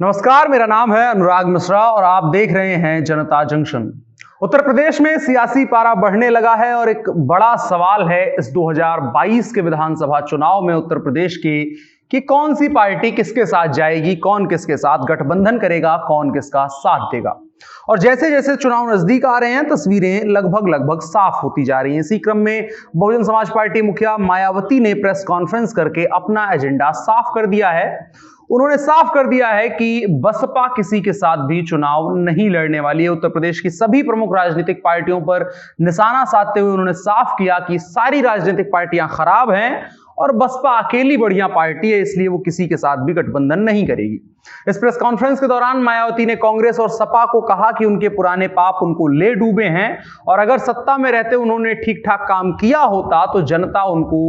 नमस्कार, मेरा नाम है अनुराग मिश्रा और आप देख रहे हैं जनता जंक्शन। उत्तर प्रदेश में सियासी पारा बढ़ने लगा है और एक बड़ा सवाल है इस 2022 के विधानसभा चुनाव में उत्तर प्रदेश के कि कौन सी पार्टी किसके साथ जाएगी, कौन किसके साथ गठबंधन करेगा, कौन किसका साथ देगा। और जैसे जैसे चुनाव नजदीक आ रहे हैं तस्वीरें लगभग साफ होती जा रही हैं। इसी क्रम में बहुजन समाज पार्टी मुखिया मायावती ने प्रेस कॉन्फ्रेंस करके अपना एजेंडा साफ कर दिया है। उन्होंने साफ कर दिया है कि बसपा किसी के साथ भी चुनाव नहीं लड़ने वाली है। उत्तर प्रदेश की सभी प्रमुख राजनीतिक पार्टियों पर निशाना साधते हुए उन्होंने साफ किया कि सारी राजनीतिक पार्टियां खराब हैं और बसपा अकेली बढ़िया पार्टी है, इसलिए वो किसी के साथ भी गठबंधन नहीं करेगी। इस प्रेस कॉन्फ्रेंस के दौरान मायावती ने कांग्रेस और सपा को कहा कि उनके पुराने पाप उनको ले डूबे हैं और अगर सत्ता में रहते उन्होंने ठीक ठाक काम किया होता तो जनता उनको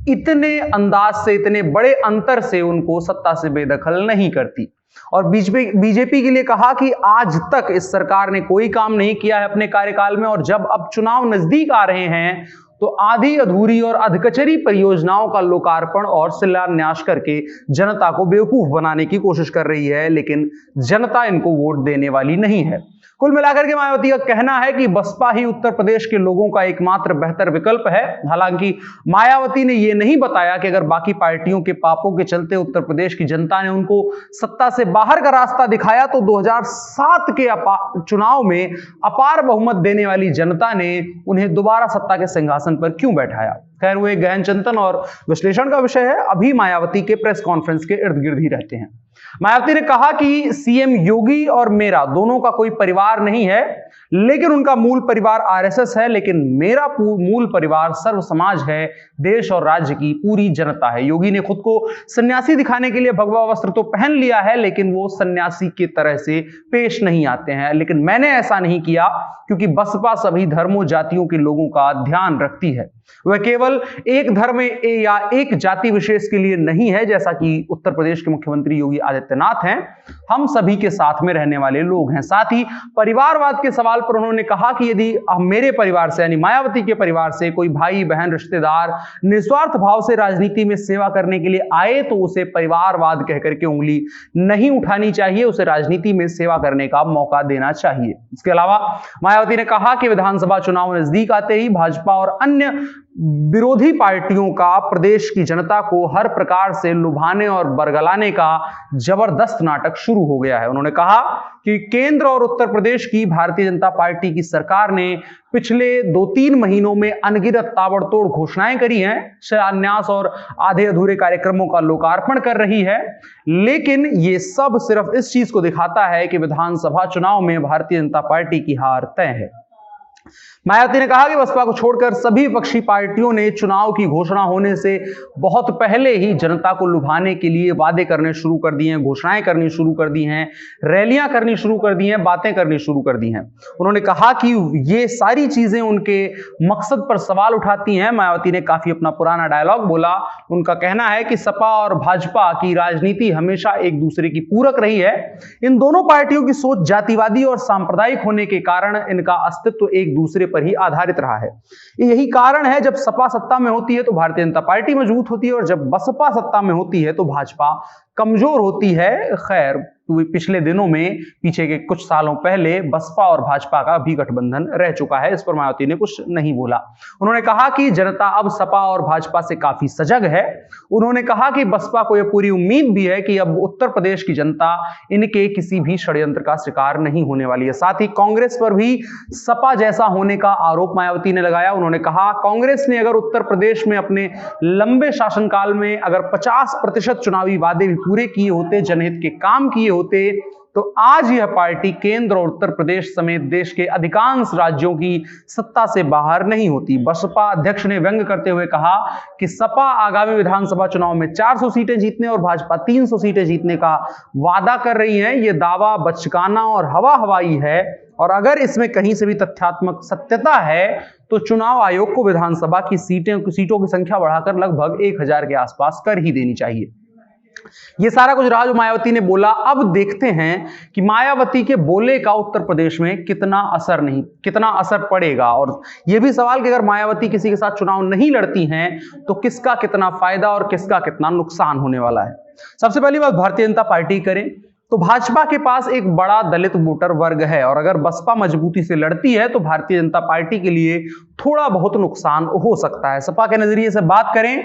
इतने अंदाज से, इतने बड़े अंतर से उनको सत्ता से बेदखल नहीं करती। और बीजेपी के लिए कहा कि आज तक इस सरकार ने कोई काम नहीं किया है अपने कार्यकाल में और जब अब चुनाव नजदीक आ रहे हैं तो आधी अधूरी और अधकचरी परियोजनाओं का लोकार्पण और शिलान्यास करके जनता को बेवकूफ बनाने की कोशिश कर रही है, लेकिन जनता इनको वोट देने वाली नहीं है। कुल मिलाकर के मायावती का कहना है कि बसपा ही उत्तर प्रदेश के लोगों का एकमात्र बेहतर विकल्प है। हालांकि मायावती ने यह नहीं बताया कि अगर बाकी पार्टियों के पापों के चलते उत्तर प्रदेश की जनता ने उनको सत्ता से बाहर का रास्ता दिखाया तो 2007 के चुनाव में अपार बहुमत देने वाली जनता ने उन्हें दोबारा सत्ता के सिंहासन पर क्यों बैठाया। खैर, वो एक गहन चिंतन और विश्लेषण का विषय है, अभी मायावती के प्रेस कॉन्फ्रेंस के इर्द गिर्द ही रहते हैं। मायावती ने कहा कि सीएम योगी और मेरा दोनों का कोई परिवार नहीं है, लेकिन उनका मूल परिवार आरएसएस है, लेकिन मेरा मूल परिवार सर्व समाज है, देश और राज्य की पूरी जनता है। योगी ने खुद को सन्यासी दिखाने के लिए भगवा वस्त्र तो पहन लिया है, लेकिन वो सन्यासी की तरह से पेश नहीं आते हैं। लेकिन मैंने ऐसा नहीं किया क्योंकि बसपा सभी धर्मों जातियों के लोगों का ध्यान रखती है। वह केवल एक धर्म या एक जाति विशेष के लिए नहीं है, जैसा कि उत्तर प्रदेश के मुख्यमंत्री योगी आदित्यनाथ हैं। हम सभी के साथ में रहने वाले लोग हैं। साथ ही परिवारवाद के सवाल पर उन्होंने कहा कि यदि मेरे परिवार से यानी मायावती के परिवार से कोई भाई बहन रिश्तेदार निस्वार्थ भाव से राजनीति में सेवा करने के लिए आए तो उसे परिवारवाद कहकर के उंगली नहीं उठानी चाहिए, उसे राजनीति में सेवा करने का मौका देना चाहिए। इसके अलावा मायावती ने कहा कि विधानसभा चुनाव नजदीक आते ही भाजपा और अन्य विरोधी पार्टियों का प्रदेश की जनता को हर प्रकार से लुभाने और बरगलाने का जबरदस्त नाटक शुरू हो गया है। उन्होंने कहा कि केंद्र और उत्तर प्रदेश की भारतीय जनता पार्टी की सरकार ने पिछले 2-3 महीनों में अनगिनत ताबड़तोड़ घोषणाएं करी हैं, शिलान्यास और आधे अधूरे कार्यक्रमों का लोकार्पण कर रही है, लेकिन ये सब सिर्फ इस चीज को दिखाता है कि विधानसभा चुनाव में भारतीय जनता पार्टी की हार तय है। मायावती ने कहा कि बसपा को छोड़कर सभी विपक्षी पार्टियों ने चुनाव की घोषणा होने से बहुत पहले ही जनता को लुभाने के लिए वादे करने शुरू कर दिए हैं, घोषणाएं करनी शुरू कर दी हैं, रैलियां करनी शुरू कर दी हैं, बातें करनी शुरू कर दी हैं। उन्होंने कहा कि ये सारी चीजें उनके मकसद पर सवाल उठाती हैं। मायावती ने काफी अपना पुराना डायलॉग बोला। उनका कहना है कि सपा और भाजपा की राजनीति हमेशा एक दूसरे की पूरक रही है। इन दोनों पार्टियों की सोच जातिवादी और सांप्रदायिक होने के कारण इनका अस्तित्व एक दूसरे पर ही आधारित रहा है। यही कारण है जब सपा सत्ता में होती है तो भारतीय जनता पार्टी मजबूत होती है और जब बसपा सत्ता में होती है तो भाजपा कमजोर होती है। खैर, पिछले दिनों में पीछे के कुछ सालों पहले बसपा और भाजपा का भी गठबंधन रह चुका है। इस पर मायावती ने कुछ नहीं बोला। उन्होंने कहा कि जनता अब सपा और भाजपा से काफी सजग है। उन्होंने कहा कि बसपा को यह पूरी उम्मीद भी है कि अब उत्तर प्रदेश की जनता इनके किसी भी षड्यंत्र का शिकार नहीं होने वाली है। साथ ही कांग्रेस पर भी सपा जैसा होने का आरोप मायावती ने लगाया। उन्होंने कहा कांग्रेस ने अगर उत्तर प्रदेश में अपने लंबे शासनकाल में अगर 50% चुनावी वादे भी पूरे किए होते, जनहित के काम किए होते, तो आज यह पार्टी केंद्र और उत्तर प्रदेश समेत देश के अधिकांश राज्यों की सत्ता से बाहर नहीं होती। बसपा अध्यक्ष ने व्यंग करते हुए कहा कि सपा आगामी विधानसभा चुनाव में 400 सीटें जीतने और भाजपा 300 सीटें जीतने का वादा कर रही है। यह दावा बचकाना और हवा हवाई है और अगर इसमें कहीं से भी तथ्यात्मक सत्यता है तो चुनाव आयोग को विधानसभा की सीटों की संख्या बढ़ाकर लगभग 1000 के आसपास कर ही देनी चाहिए। ये सारा कुछ रहा जो मायावती ने बोला। अब देखते हैं कि मायावती के बोले का उत्तर प्रदेश में कितना असर पड़ेगा। और यह भी सवाल कि अगर मायावती किसी के साथ चुनाव नहीं लड़ती हैं तो किसका कितना फायदा और किसका कितना नुकसान होने वाला है। सबसे पहली बात भारतीय जनता पार्टी करें। तो भाजपा के पास एक बड़ा दलित वोटर वर्ग है और अगर बसपा मजबूती से लड़ती है तो भारतीय जनता पार्टी के लिए थोड़ा बहुत नुकसान हो सकता है। सपा के नजरिए से बात करें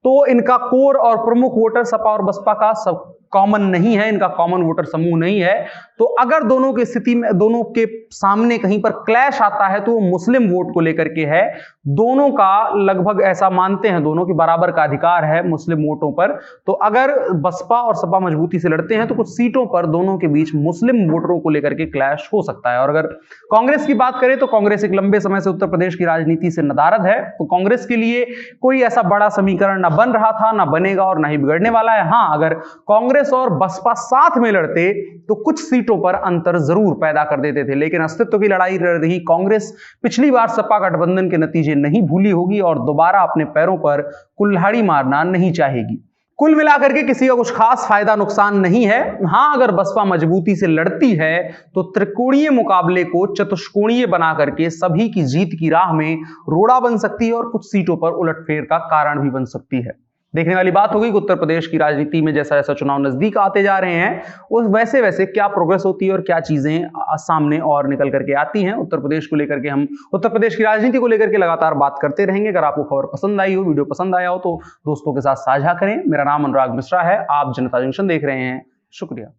तो इनका कोर और प्रमुख वोटर सपा और बसपा का सब कॉमन नहीं है, इनका कॉमन वोटर समूह नहीं है। तो अगर दोनों की स्थिति में, दोनों के सामने कहीं पर क्लैश आता है तो वो मुस्लिम वोट को लेकर के है। दोनों का लगभग ऐसा मानते हैं दोनों की बराबर का अधिकार है मुस्लिम वोटों पर। तो अगर बसपा और सपा मजबूती से लड़ते हैं तो कुछ सीटों पर दोनों के बीच मुस्लिम वोटरों को लेकर के क्लैश हो सकता है। और अगर कांग्रेस की बात करें तो कांग्रेस एक लंबे समय से उत्तर प्रदेश की राजनीति से नदारद है। तो कांग्रेस के लिए कोई ऐसा बड़ा समीकरण ना बन रहा था, ना बनेगा और ना ही बिगड़ने वाला है। हाँ, अगर कांग्रेस और बसपा साथ में लड़ते तो कुछ सीटों पर अंतर जरूर पैदा कर देते थे, लेकिन अस्तित्व की लड़ाई लड़ रही कांग्रेस पिछली बार सपा गठबंधन के नतीजे नहीं भूली होगी और दोबारा अपने पैरों पर कुल्हाड़ी मारना नहीं चाहेगी। कुल मिलाकर के किसी का कुछ खास फायदा नुकसान नहीं है। हां, अगर बसपा मजबूती से लड़ती है तो त्रिकोणीय मुकाबले को चतुष्कोणीय बना करके सभी की जीत की राह में रोड़ा बन सकती है और कुछ सीटों पर उलटफेर का कारण भी बन सकती है। देखने वाली बात होगी कि उत्तर प्रदेश की राजनीति में जैसा जैसा चुनाव नजदीक आते जा रहे हैं उस वैसे वैसे क्या प्रोग्रेस होती है और क्या चीजें सामने और निकल करके आती हैं। उत्तर प्रदेश को लेकर के हम उत्तर प्रदेश की राजनीति को लेकर के लगातार बात करते रहेंगे। अगर आपको खबर पसंद आई हो, वीडियो पसंद आया हो तो दोस्तों के साथ साझा करें। मेरा नाम अनुराग मिश्रा है, आप जनता जंक्शन देख रहे हैं। शुक्रिया।